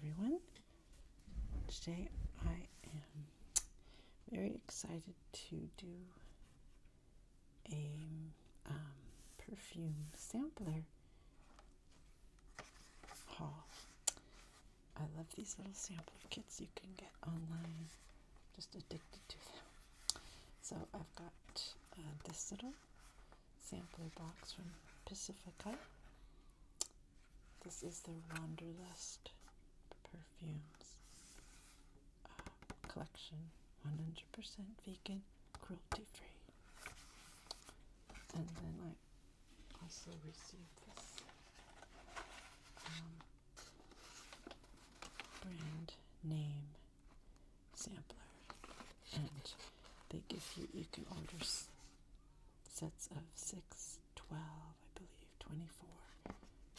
everyone. Today I am very excited to do a perfume sampler haul. I love these little sampler kits you can get online. Just addicted to them. So I've got this little sampler box from Pacifica. This is their Wanderlust perfumes collection, 100% vegan, cruelty free. And then I also received this brand name sampler, and they give you can order sets of 6, 12, I believe 24. I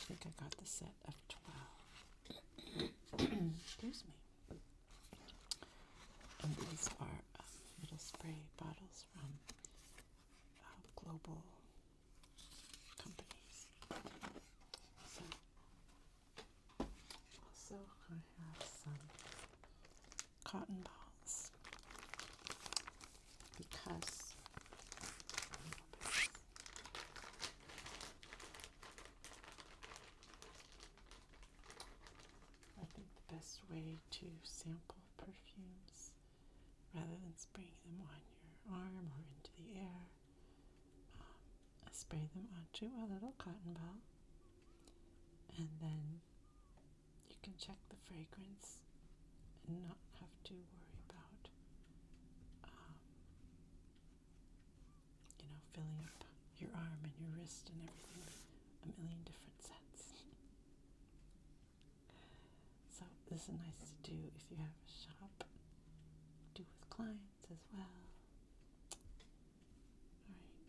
think I got the set of 12. Excuse me. And these are little spray bottles from global companies. So, also I have some cotton balls because I think the best way to sample perfumes, rather than spraying them on your arm or into the air, I spray them onto a little cotton ball, and then you can check the fragrance and not have to worry about filling up your arm and your wrist and everything with a million different scents. So this is nice to do if you have a shop, do with clients as well. Alright.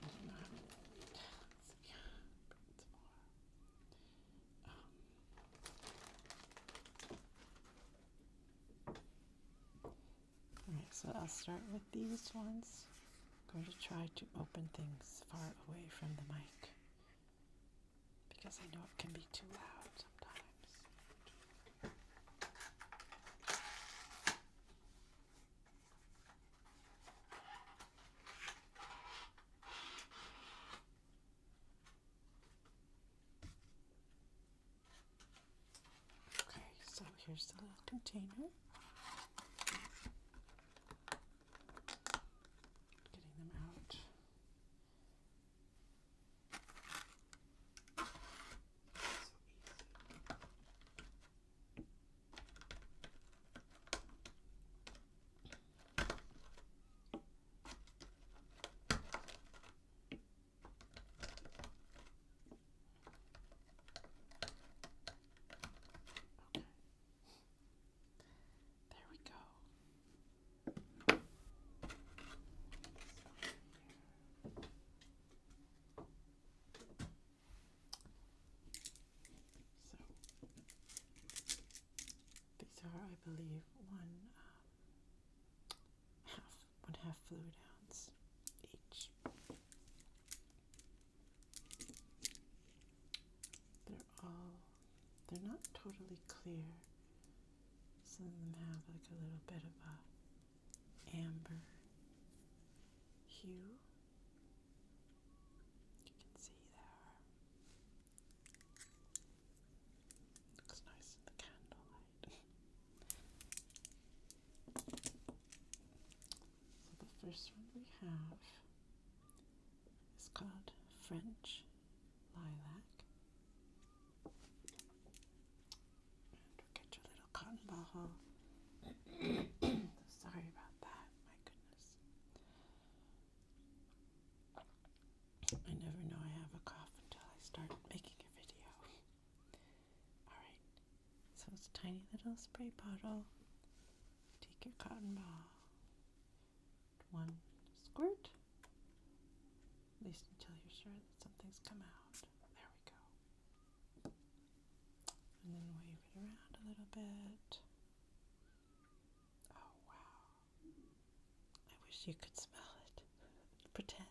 I don't know how many I need. So yeah, it's more. Alright, so I'll start with these ones. I'm going to try to open things far away from the mic because I know it can be too loud sometimes. Okay, so here's the little container. Getting them out. There we go. So these are, I believe, one half fluid ounce each. They're not totally clear. Some of them have like a little bit of a amber hue. You can see there. Looks nice in the candlelight. So the first one we have is called French Lilac. And we'll get your little cotton ball. Sorry about that, my goodness. I never know I have a cough until I start making a video. Alright, so it's a tiny little spray bottle. Take your cotton ball. One squirt. At least until you're sure that something's come out. There we go. And then wave it around a little bit. Oh wow. I wish you could smell it. Pretend.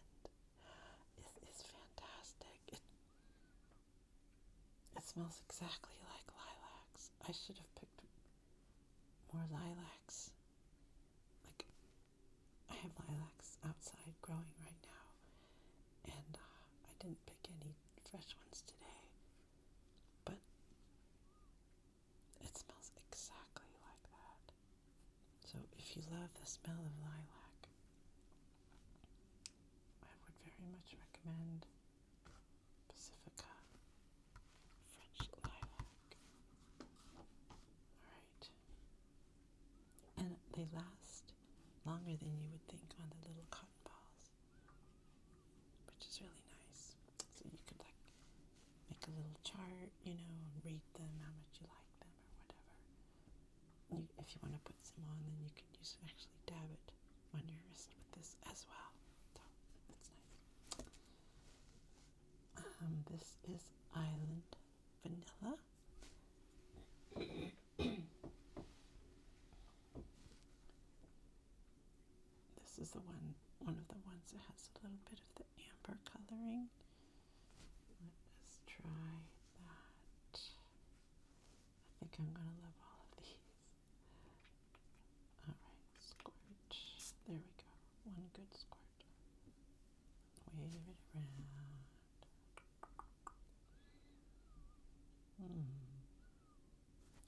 It is fantastic. It smells exactly like lilac. I should have picked more lilacs. Like, I have lilacs outside growing right now, and I didn't pick any fresh ones today, but it smells exactly like that. So if you love the smell of lilac, I would very much recommend Pacifica French lilac. Alright. And they last longer than you would think on the little cotton balls, which is really nice. So you could like make a little chart, and read them, how much you like them or whatever. If you want to put some on, then you can actually dab it on your wrist with this as well. So that's nice. This is Island Vanilla. This is one of the ones that has a little bit of the amber coloring. Let us try that. I think I'm going to love all of these. Alright, squirt. There we go. One good squirt. Wave it around.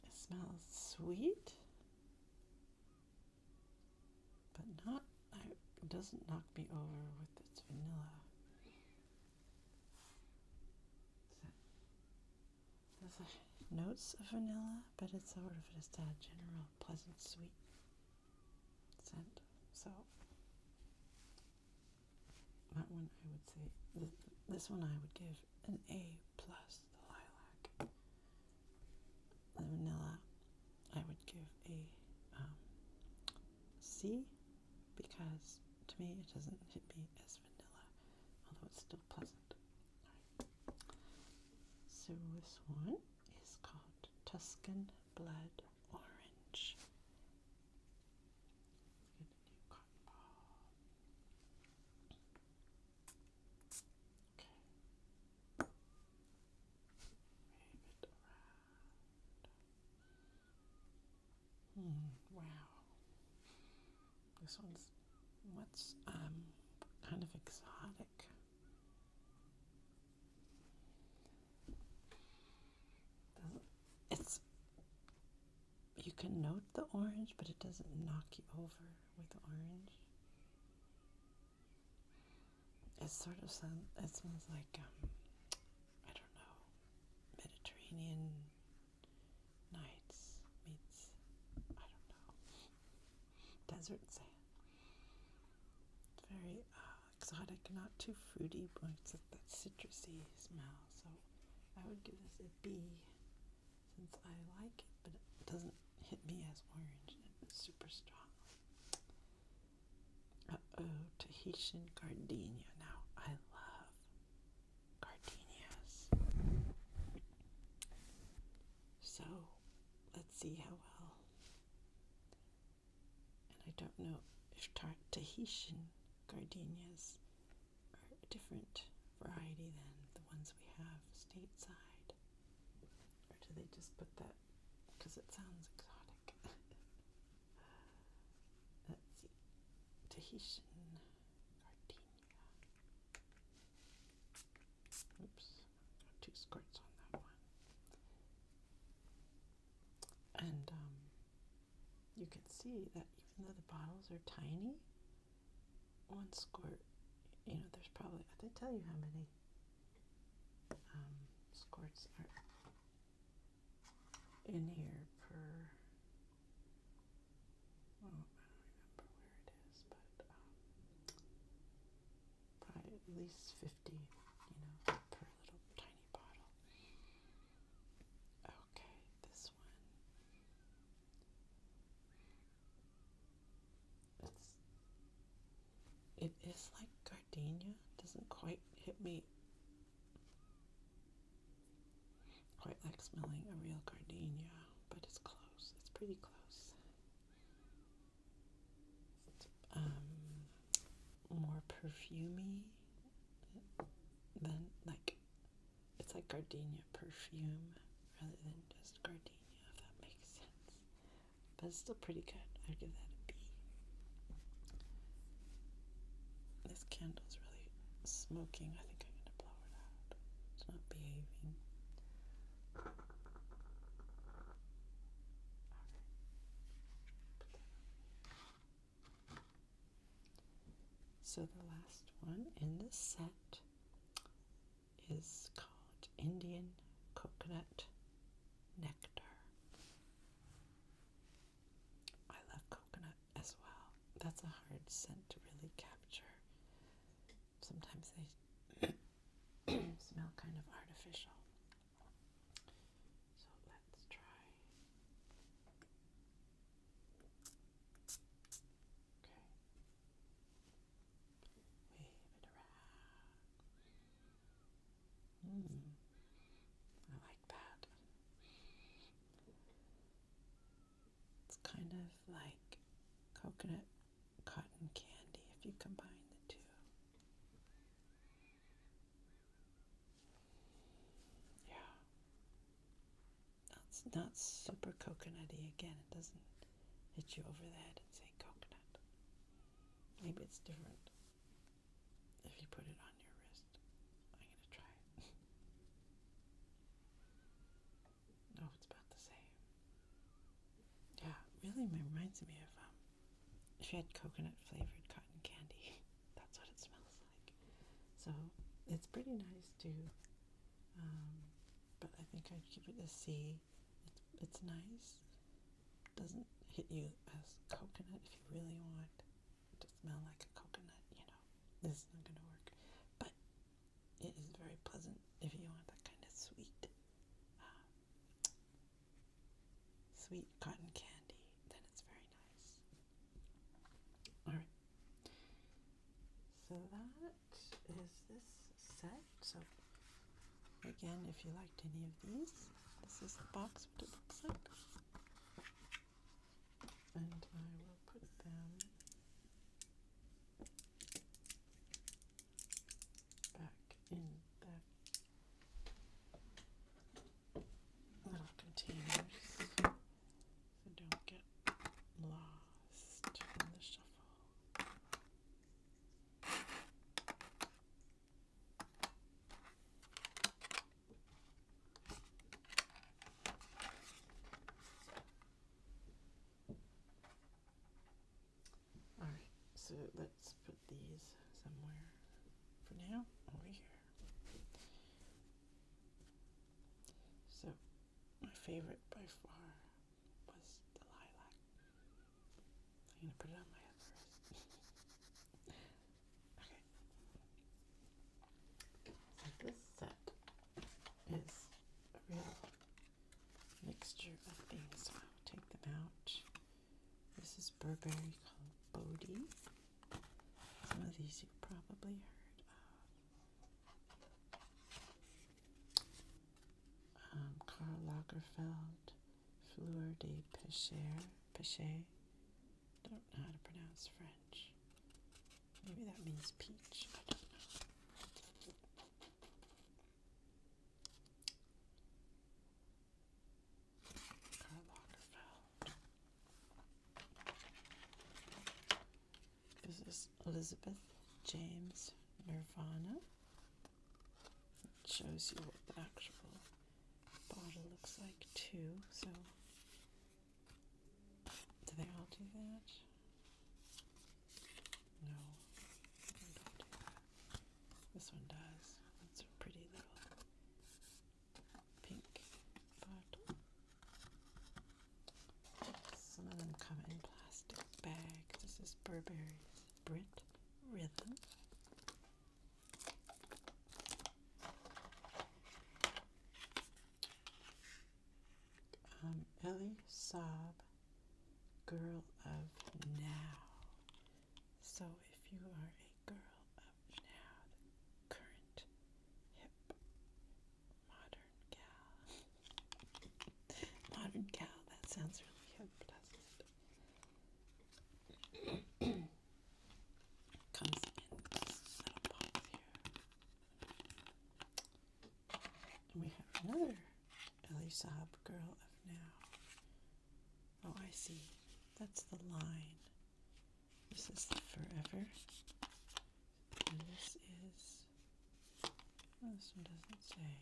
It smells sweet, but it doesn't knock me over with its vanilla. There's notes of vanilla, but it's sort of just a general pleasant sweet scent. So that one I would say, this one I would give an A+, the lilac. The vanilla I would give a C, because to me it doesn't hit me as vanilla, although it's still pleasant. So this one is called Tuscan Blood Orange. Get a new cotton ball. Okay. Wave it around. Wow. This one's kind of exotic. You can note the orange, but it doesn't knock you over with the orange. It sort of it smells like, I don't know, Mediterranean nights meets, I don't know, desert sand. It's very exotic, not too fruity, but it's like that citrusy smell. So I would give this a B, since I like it, but it doesn't hit me as orange. It's super strong. Tahitian gardenia. Now, I love gardenias. So, let's see how well. And I don't know if Tahitian gardenias are a different variety than the ones we have stateside. Or do they just put that because it sounds exotic? Let's see. Tahitian gardenia. Oops, got 2 squirts on that one. And you can see that even though the bottles are tiny, 1 squirt, there's probably, they tell you how many squirts are in here per, I don't remember where it is, but probably at least 50, per little tiny bottle. Okay, this one. It is like gardenia. Doesn't quite hit me quite like smelling a real gardenia, but it's close. It's pretty close. It's more perfumey than it's like gardenia perfume rather than just gardenia, if that but it's still pretty good. I'd give that a B. This candle's really smoking. I think I'm going to blow it out. It's not behaving. So the last one in this set is called Indian Coconut Nectar. I love coconut as well. That's a hard scent to really capture. Sometimes they smell kind of artificial. So let's try. Okay. Wave it around. I like that. It's kind of like coconut cotton candy if you combine the two. Yeah. It's not super coconutty again. It doesn't hit you over the head and say coconut. Maybe it's different if you put it on your wrist. I'm going to try it. No, it's about the same. Yeah, really reminds me of if you had coconut flavored cotton candy. That's what it smells like. So it's pretty nice too. But I think I'd give it a C. It's nice. Doesn't hit you as coconut if you really want to smell like a coconut, This is not going to work. But it is very pleasant if you want that kind of sweet cotton candy. Then it's very nice. Alright. So that is this set. So again, if you liked any of these, this is the box, what it looks like. And I will put them back in that little containers so don't get lost in the shuffle. Alright, so let's put these somewhere for now, over here. So, my favorite by far was the lilac. I'm going to put it on my head first. Okay. So this set is a real mixture of things. So I'll take them out. This is Burberry called Bodhi. Some of these you've probably heard of. Karl Lagerfeld, Fleur de Pêcher. Don't know how to pronounce French. Maybe that means peach. I don't know. Karl Lagerfeld. This is Elizabeth James Nirvana. It shows you what the actual bottle looks like too. So, do they all do that? No, they don't do that. This one does. It's a pretty little pink bottle. Some of them come in plastic bags. This is Burberry's Brit Rhythm. Ellie Saab, Girl of Now. So if you are a girl of now, the current hip modern gal, that sounds really hip, doesn't it? Comes in this little box here. And we have another Ellie Saab, Girl of Now. Oh, I see. That's the line. This is the Forever. And this is... Oh, this one doesn't say.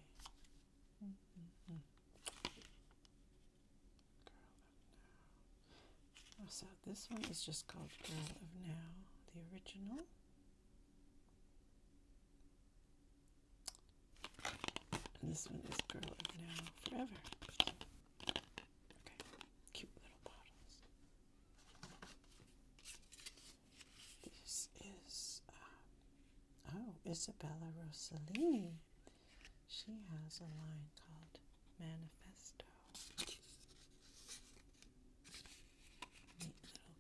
Girl of Now. Oh, so this one is just called Girl of Now, the original. And this one is Girl of Now Forever. Okay, cute little bottles. This is, Isabella Rossellini. She has a line called Manifesto. Neat little,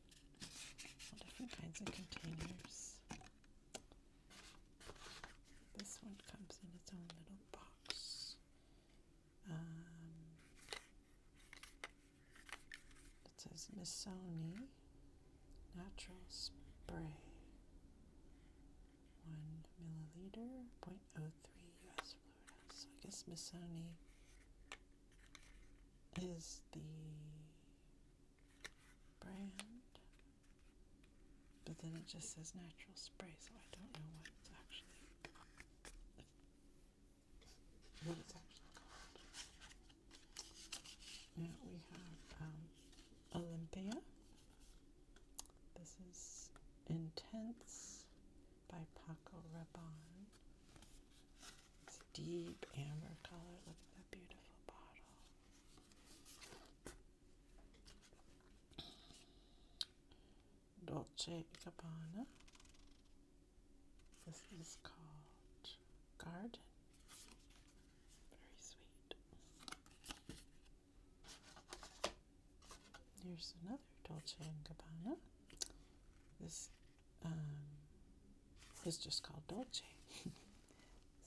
all different kinds of containers. This one comes in its own little box. It says Missoni Natural Spray. 1 milliliter, 0.03 US fluid. So I guess Missoni is the brand, but then it just says natural spray, so I don't know what it's actually called. Now we have Olympia. This is Intense by Paco Rabanne. It's deep amber color. Look at that beautiful bottle. Dolce & Gabbana. This is called Garden. Very sweet. Here's another Dolce & Gabbana. This is just called Dolce.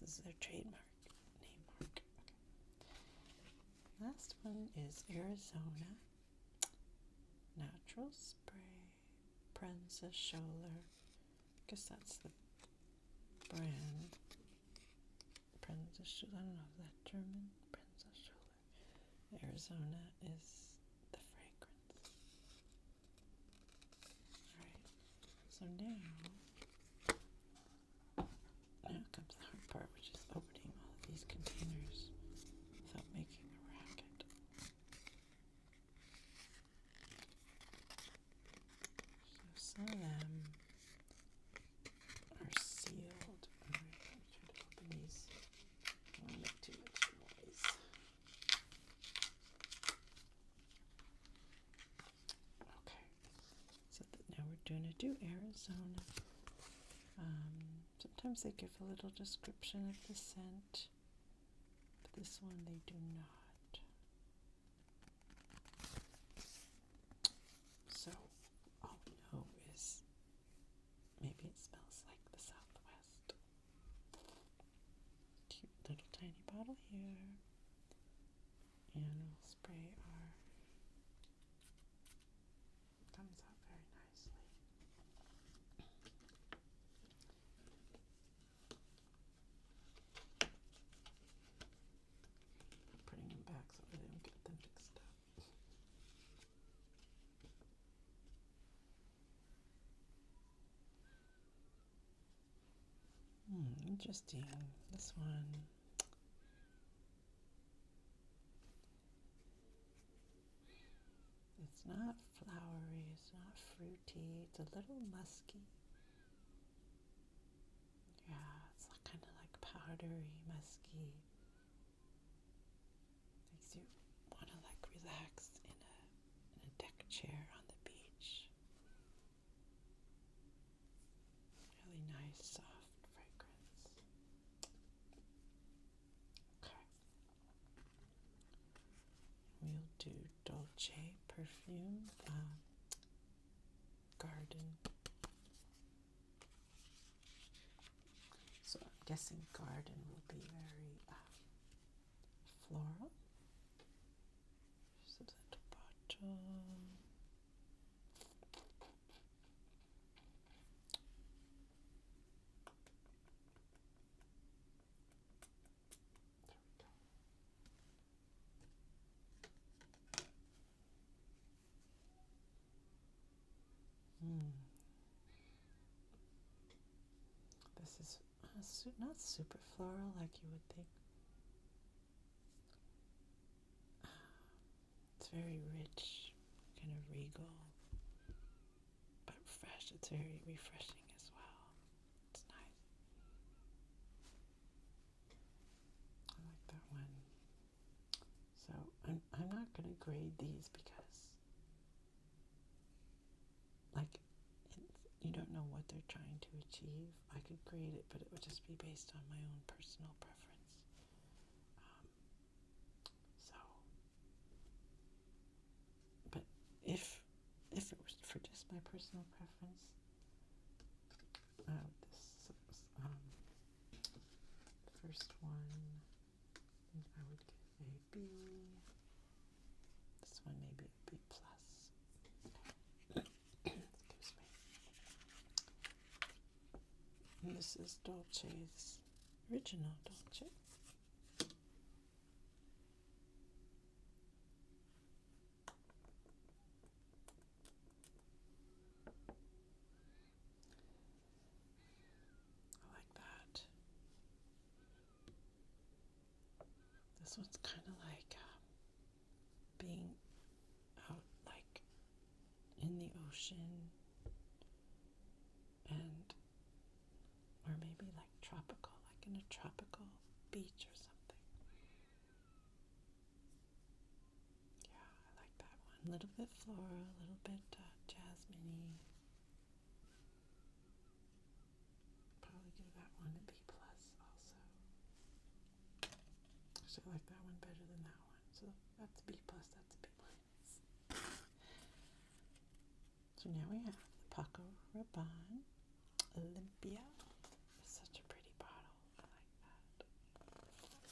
This is their trademark name mark. Okay. Last one is Arizona Natural Spray Prensa Scholler. I guess that's the brand. Prensa Scholler. I don't know, is that German? Prensa Scholler. Arizona is the fragrance. Alright. So now comes the hard part, which is opening all of these containers without making a racket. So some of them are sealed. I'm going to try to open these. I don't want to make too much noise. Okay, so now we're going to do Arizona. Sometimes they give a little description of the scent, but this one they do not. So all we know is maybe it smells like the Southwest. Cute little tiny bottle here. And we'll spray our, comes out very nicely. Putting them back so I don't get them mixed up. Interesting. This one. It's not flowery, it's not fruity, it's a little musky. Yeah, it's kind of like powdery, musky. Makes you want to like relax in a deck chair on the beach. Really nice, soft fragrance. Okay. We'll do Dolce Perfume Garden. So I'm guessing garden will be very floral. So that bottle. There we go. not super floral like you would think. It's very rich, kind of regal, but fresh. It's very refreshing as well. It's nice. I like that one. So I'm not going to grade these because, like, you don't know what they're trying to achieve. I could grade it, but it would just be based on my own personal preference. So, but if it was for just my personal preference, this first one, I would give a B. This one maybe a B plus. Excuse me. And this is Dolce's original Dolce. I like that. This one's kind of like being out, like in the ocean, and or maybe like tropical, like in a tropical beach or something. Yeah, I like that one. A little bit floral, a little bit jasmine-y. Probably give that one a B plus also. Actually, I like that one better than that one. So that's B plus, that's a B minus. So now we have the Paco Rabanne Olympia. It's such a pretty bottle. I like that.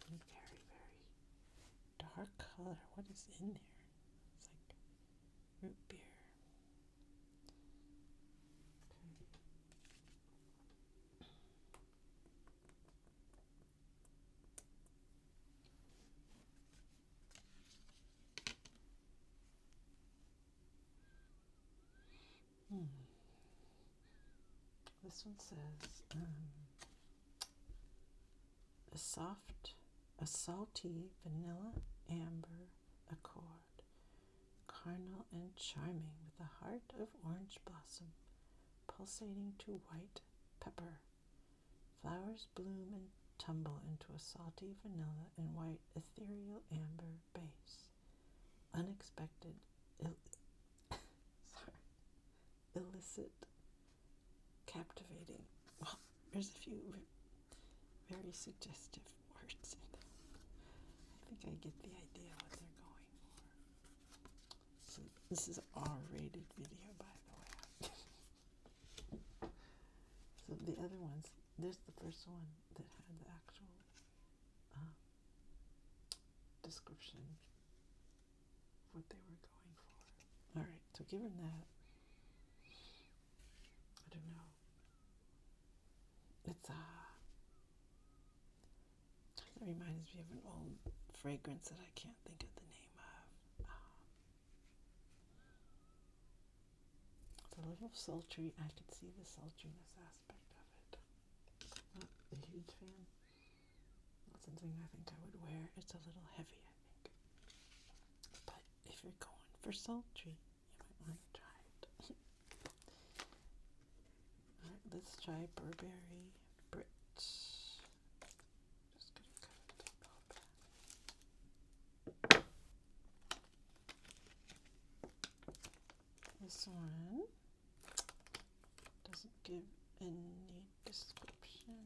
And very, very dark color. What is in there? It's like root beer. This one says a salty vanilla amber accord, carnal and charming with a heart of orange blossom, pulsating to white pepper. Flowers bloom and tumble into a salty vanilla and white ethereal amber base. Unexpected, illicit, captivating. Well, there's a few very suggestive words in there. I think I get the idea what they're going for. So this is an R-rated video, by the way. So the other ones, there's the first one that had the actual description of what they were going for. All right, so given that, I don't know. It reminds me of an old fragrance that I can't think of the name of. It's a little sultry. I could see the sultriness aspect of it. Not a huge fan. Not something I think I would wear. It's a little heavy, I think. But if you're going for sultry, you might want to try it. All right, let's try Burberry Brit. Just gonna cut it open. This one doesn't give any description.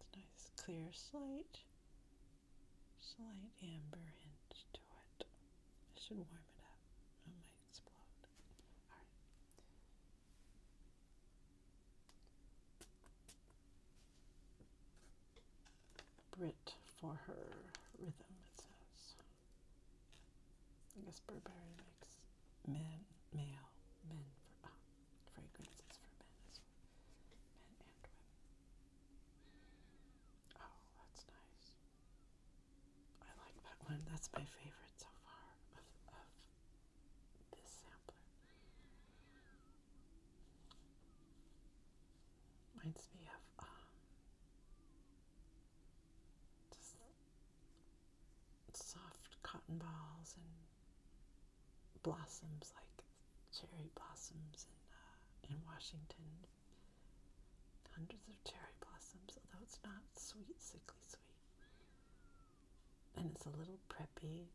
It's a nice clear slight amber hint to it. I should warm it up. It might explode. Alright. Brit for her rhythm, it says. I guess Burberry makes men for fragrances for men as well. Men and women. Oh, that's nice. I like that one. That's my favorite so far of this sampler. cotton balls and blossoms like cherry blossoms in Washington. Hundreds of cherry blossoms, although it's not sweet, sickly sweet. And it's a little preppy,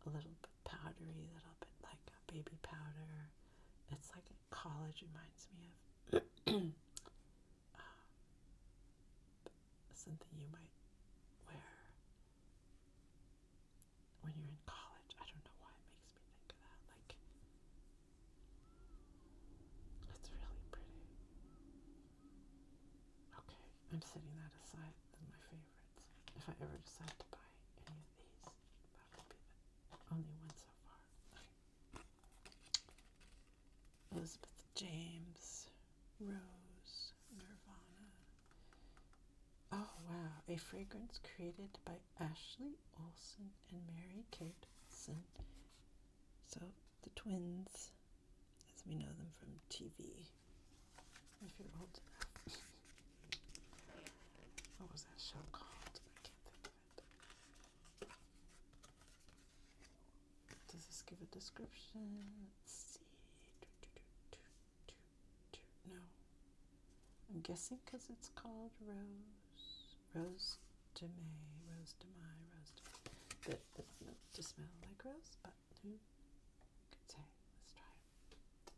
a little bit powdery, a little bit like a baby powder. It's like college, reminds me of something you might wear when you're in college. I don't know why it makes me think of that. Like, it's really pretty. Okay, I'm setting that aside as my favorites. If I ever decide to buy any of these, that will be the only one so far. Elizabeth James, Rose, Nirvana. Oh wow, a fragrance created by Ashley Olsen and Mary Kate Olsen. So the twins, as we know them from TV, if you're old enough. What was that show called? I can't think of it. Does this give a description? Let's see. No. I'm guessing because it's called Rose de May. That it's not to smell like rose, but who could say? Let's try it.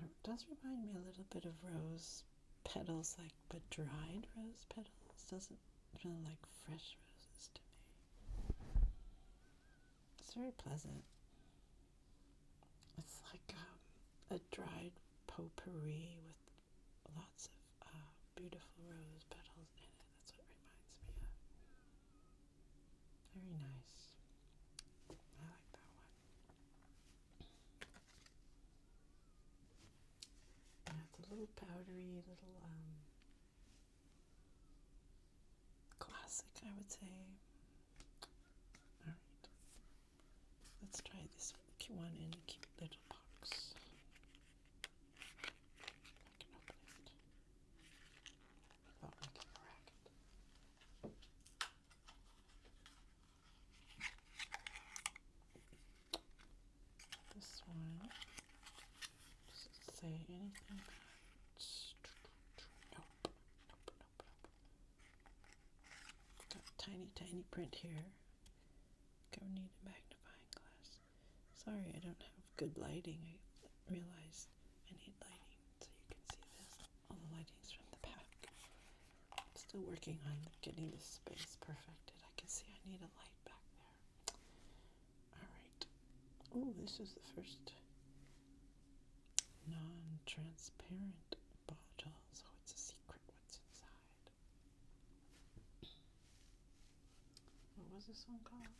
It does remind me a little bit of rose petals, like, but dried rose petals. Doesn't smell like fresh roses to me. It's very pleasant. It's like a dried potpourri with lots of beautiful rose petals in it. That's what it reminds me of. Very nice. I like that one. Yeah, it's a little powdery, little classic, I would say. All right. Let's try this one in a cute little box. I can open it without making a racket. This one, does it say anything? Nope. Got tiny print here. Gonna need a magnifying glass. Sorry, I don't have good lighting. I realized I need lighting so you can see this. All the lighting's from the back. I'm still working on getting this space perfected. I can see I need a light back there. Alright. Oh, this is the first non-transparent bottle, so it's a secret what's inside. What was this one called?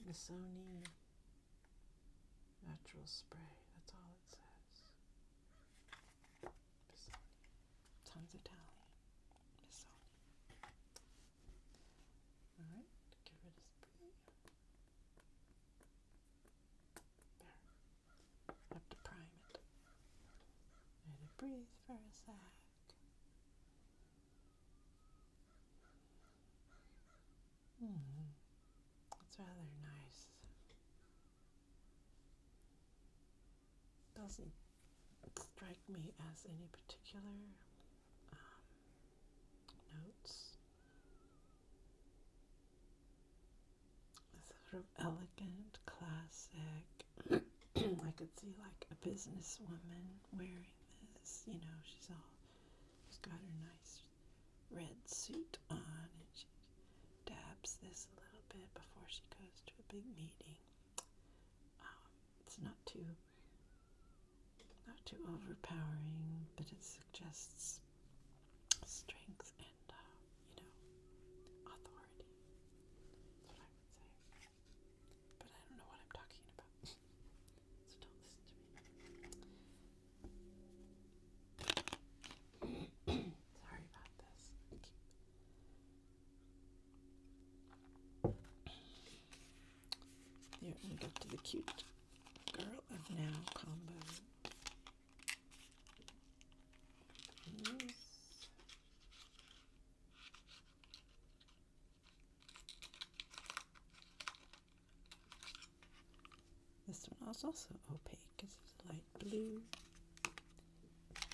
Missoni Natural Spray. That's all it says. Missoni. Sounds Italian. Missoni. Alright, give it a spray. There. Have to prime it. Let it breathe for a sec. It's rather nice. Doesn't strike me as any particular notes. Sort of elegant, classic. I could see like a businesswoman wearing this. You know, she's got her nice red suit on, and she dabs this a little bit before she goes to a big meeting. It's not too overpowering, but it suggests strength and authority. That's what I would say. But I don't know what I'm talking about, so don't listen to me. Sorry about this. Here we go to the cute girl of now combo. it's also opaque. This is a light blue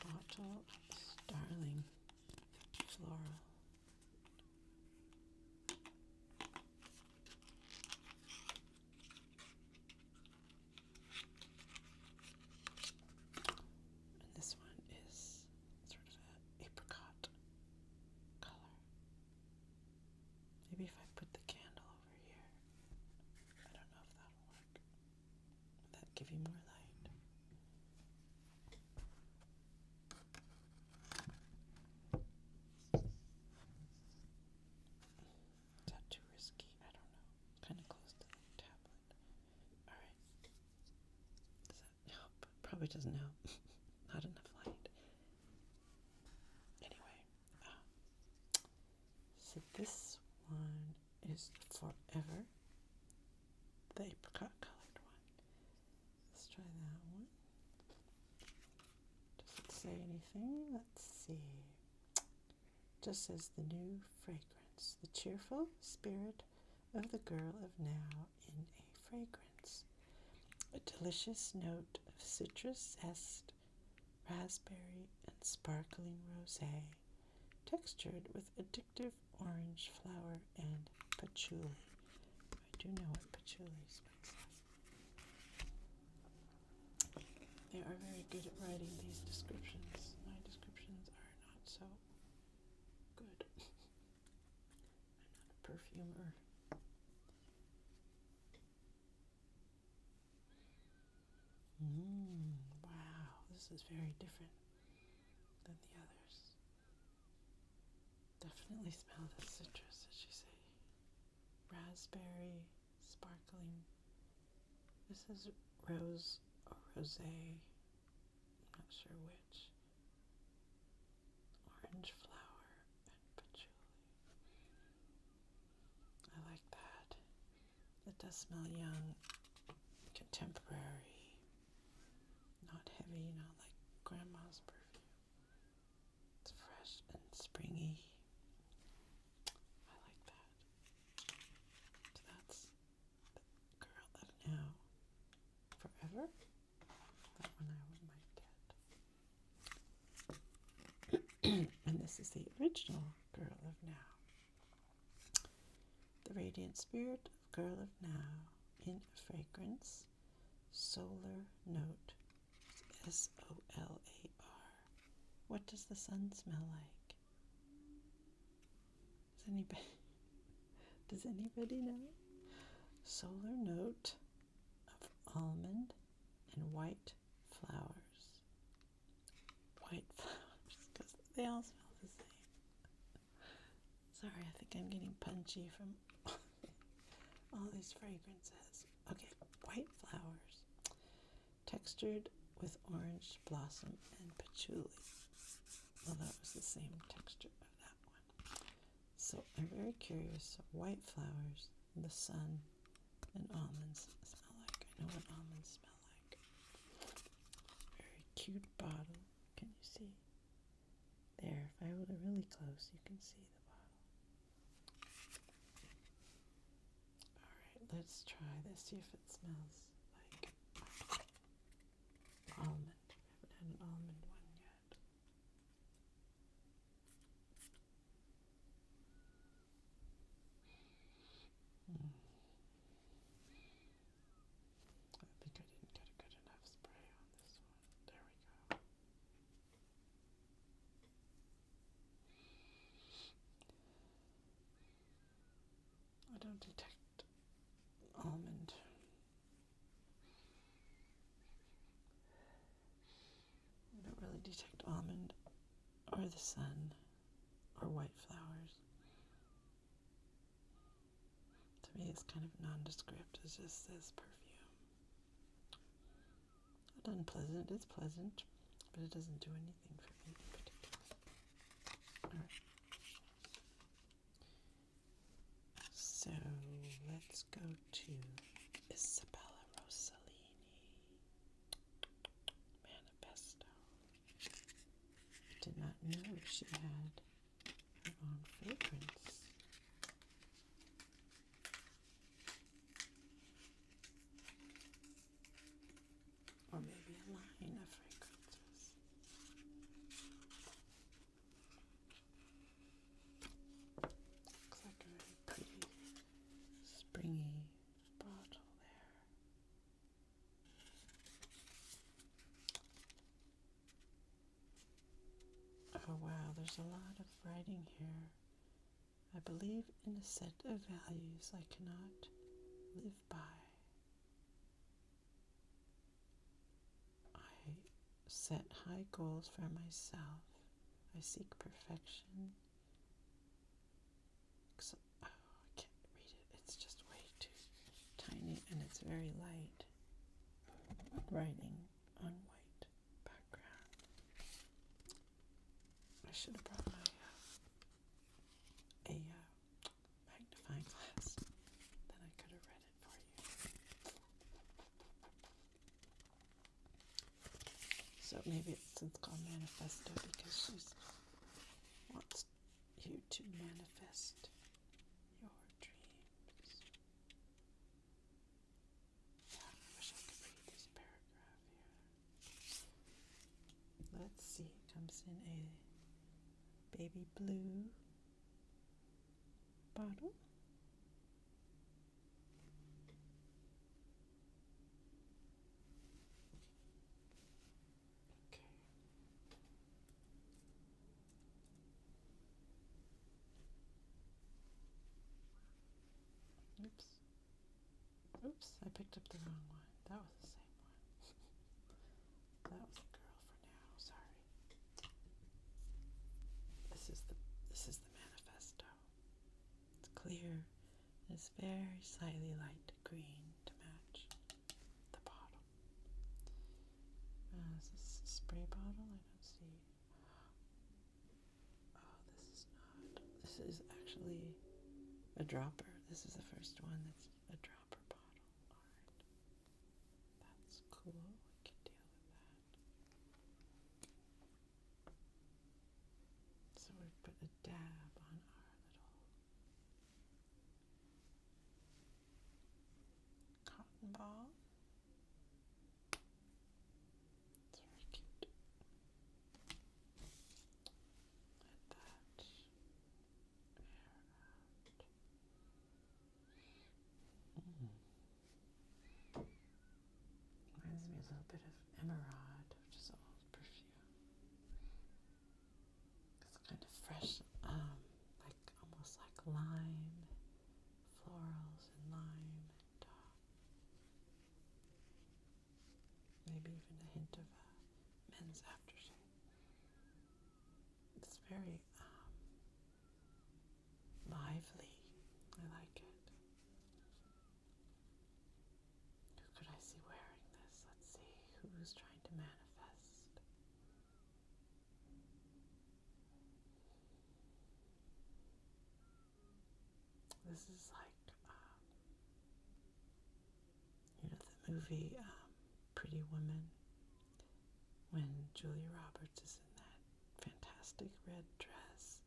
bottle. Darling floral. And this one is sort of an apricot color. Maybe if I put the candle over here. I don't know if that'll work. Would that give you more light? Is that too risky? I don't know. Kind of close to the tablet. Alright. Does that help? Probably doesn't help. Not enough light. Anyway. So this one is Forever. The apricot colored one. Let's try that one. Does it say anything? Let's see. Just says the new fragrance. The cheerful spirit of the girl of now in a fragrance. A delicious note of citrus zest, raspberry, and sparkling rosé, textured with addictive orange flower and patchouli. I do know what patchouli smells like. They are very good at writing these descriptions. My descriptions are not so good. I'm not a perfumer. Wow, this is very different than the others. Definitely smell the citrus, as you say. Raspberry, sparkling. This is rose or rosé. I'm not sure which. Orange flower and patchouli. I like that. It does smell young, contemporary. Not heavy, not like grandma's perfume. It's fresh and springy. I like that. So that's the girl of now. Forever? That one I might get. And this is the original Girl of Now. The radiant spirit of Girl of Now in a fragrance, solar note. SOLAR. What does the sun smell like? Does anybody know? Solar note of almond and white flowers. White flowers, because they all smell the same. Sorry, I think I'm getting punchy from all these fragrances. Okay, white flowers, textured with orange blossom and patchouli. Well, that was the same texture of that one. So I'm very curious. So white flowers, the sun, and almonds smell like. I know what almonds smell like. Very cute bottle. Can you see? There, if I hold it really close, you can see the bottle. Alright, let's try this, see if it smells like almond. I haven't had an almond one yet. I think I didn't get a good enough spray on this one. There we go. I don't detect almond. I don't really detect almond or the sun or white flowers. To me, it's kind of nondescript. It just says perfume. Not unpleasant. It's pleasant, but it doesn't do anything for me in particular. Alright. So let's go to Isabella Rossellini. Manifesto. I did not know she had her own fragrance. there's a lot of writing here. I believe in a set of values I cannot live by. I set high goals for myself. I seek perfection. I can't read it. It's just way too tiny and it's very light. Writing on white background. I should have brought my magnifying glass. Then I could have read it for you. So maybe it's called Manifesto because she wants you to manifest your dreams. Yeah, I wish I could read this paragraph here. Let's see, it comes in a baby blue bottle. Okay. Oops, I picked up the wrong one. That was the same one. That was a girl for now, sorry. This is the manifesto. It's clear. It's very slightly light green to match the bottle. Is this a spray bottle? I don't see. Oh, this is not. This is actually a dropper. This is the first one that's a dropper bottle. Alright. That's cool. We can deal with that. So we put a dab on our little cotton ball. It's very cute. Let that air out. Reminds me a little bit of Emerald, which is an old perfume. It's kind of fresh, like almost like lime, florals and lime, and maybe even a hint of men's aftershave. It's very lively. I like it. Who could I see wearing this? Let's see. Who's trying to manifest? This is like, the movie Pretty Woman, when Julia Roberts is in that fantastic red dress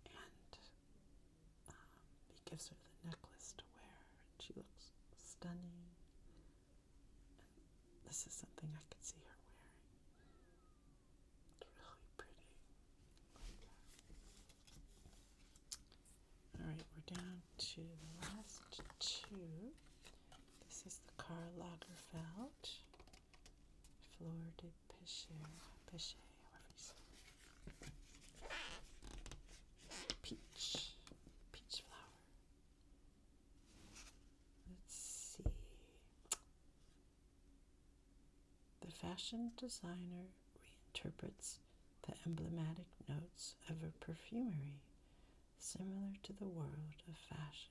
and he gives her the necklace to wear and she looks stunning. And this is something I could see her wearing. It's really pretty. Alright, we're down to the last two. This is the Karl Lagerfeld Fleur de Peche, however you say it. Peach flower. Let's see. The fashion designer reinterprets the emblematic notes of a perfumery similar to the world of fashion.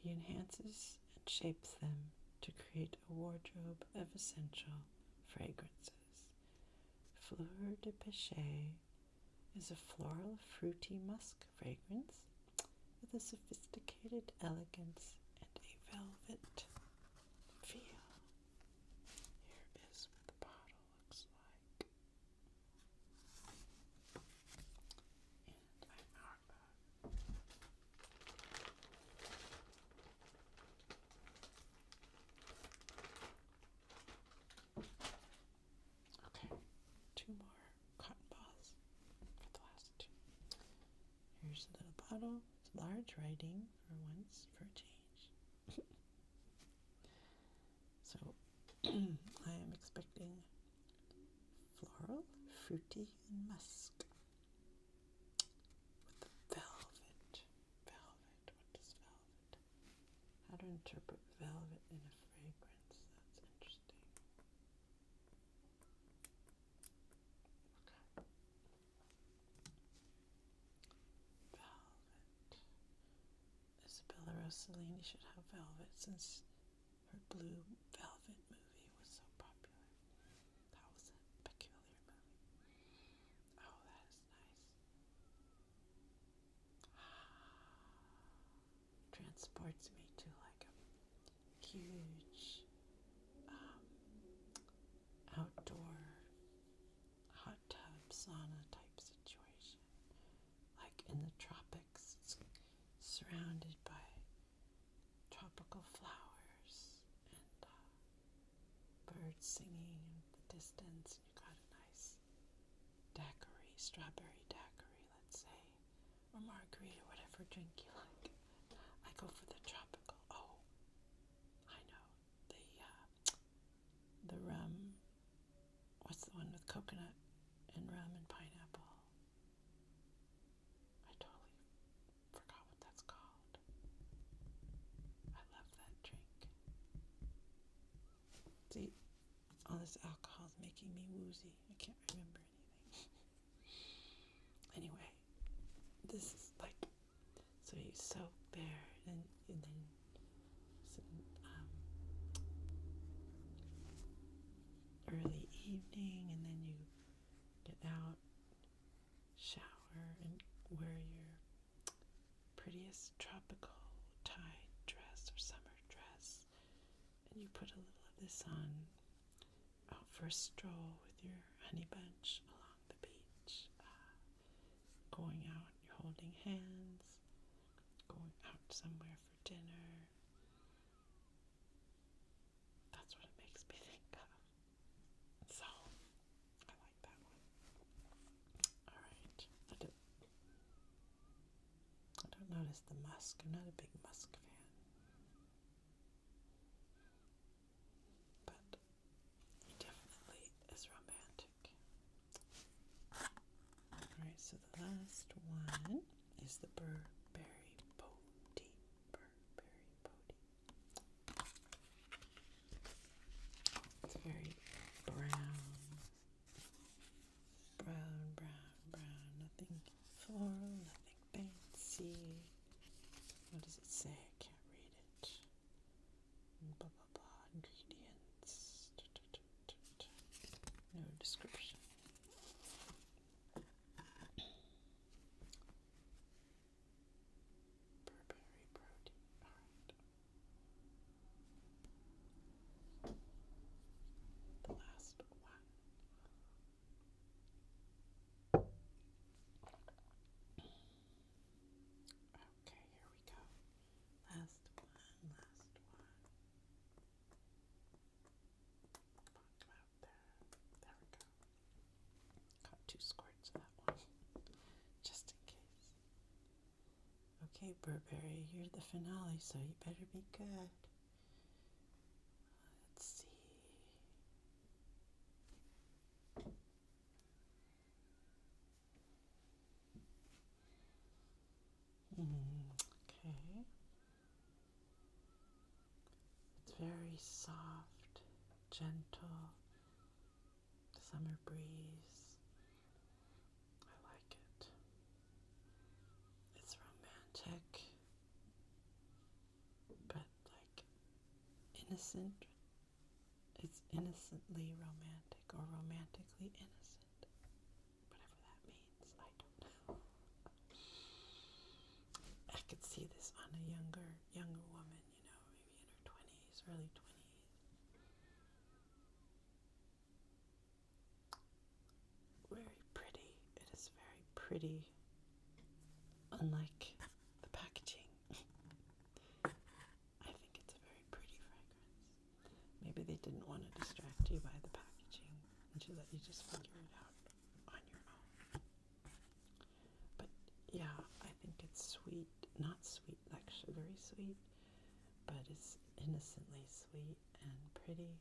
He enhances and shapes them to create a wardrobe of essential fragrances. Fleur de Peche is a floral, fruity musk fragrance with a sophisticated elegance and a velvet feel. Here is what the bottle looks like. And I'm out of. Okay, two more cotton balls for the last two. Here's a little bottle. It's large writing for once, for a change. So I am expecting floral, fruity, and musk. to interpret velvet in a fragrance. That's interesting. Okay. Velvet. Isabella Rossellini should have velvet since her Blue Velvet movie was so popular. That was a peculiar movie. Oh, that is nice. Transports me to like a huge outdoor hot tub sauna type situation, like in the tropics. It's surrounded by tropical flowers and birds singing in the distance. You got a nice daiquiri, strawberry daiquiri, let's say, or margarita, whatever drink you like. I go for the tropical. Oh, I know. The rum. What's the one with coconut and rum and pineapple? I totally forgot what that's called. I love that drink. See, all this alcohol is making me woozy. I can't remember anything. Anyway, this is like, so you soak there and then some early evening, and then you get out, shower, and wear your prettiest tropical tie dress or summer dress, and you put a little of this on, out for a stroll with your honey bunch along the beach, going out, you're holding hands, going out somewhere for dinner. That's what it makes me think of. So, I like that one. Alright. I don't notice the musk. I'm not a big musk fan. But he definitely is romantic. Alright, so the last one is the Burberry Bodhi. Burberry Bodhi. It's very brown. Nothing floral, nothing fancy. What does it say? I can't read it. Blah, blah, blah. Ingredients. No description. Burberry Brody. Alright. The last one. Okay, here we go. Last one. Come out there. There we go. Got 2 squirts of that one. Just in case. Okay, Burberry, you're the finale, so you better be good. Let's see. Okay. It's very soft, gentle, summer breeze. I like it. It's romantic, but like innocent. It's innocently romantic or romantically innocent. Whatever that means, I don't know. I could see this on a younger woman, maybe in her 20s, early 20s. Very pretty. It is very pretty, unlike the packaging. I think it's a very pretty fragrance. Maybe they didn't want to distract you by the packaging and to let you just figure it out on your own. But yeah, I think it's sweet. Not sweet like sugary sweet, but it's innocently sweet and pretty.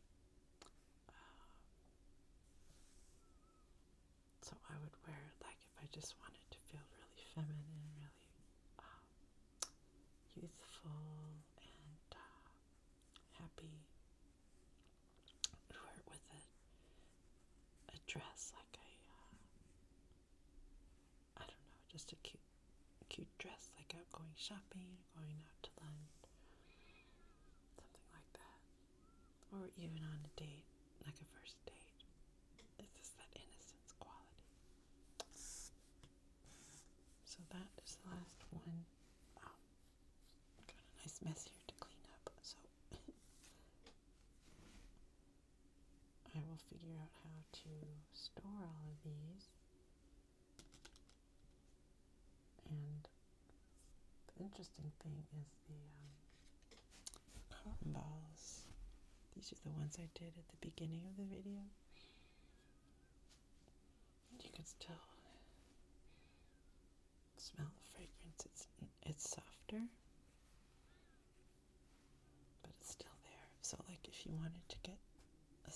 So I would wear it like if I just wanted to feel really feminine, really youthful, and dress, like a, I don't know, just a cute dress, like out going shopping, going out to lunch, something like that. Or even on a date, like a first date. It's just that innocence quality. So that is the last one. Wow. Got a nice mess here to clean up. So I will figure out how to store all of these. And the interesting thing is the cotton balls. These are the ones I did at the beginning of the video. You can still smell the fragrance. It's softer, but it's still there. So like if you wanted to get a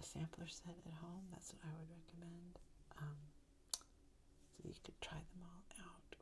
sampler set at home, that's what I would recommend. So you could try them all out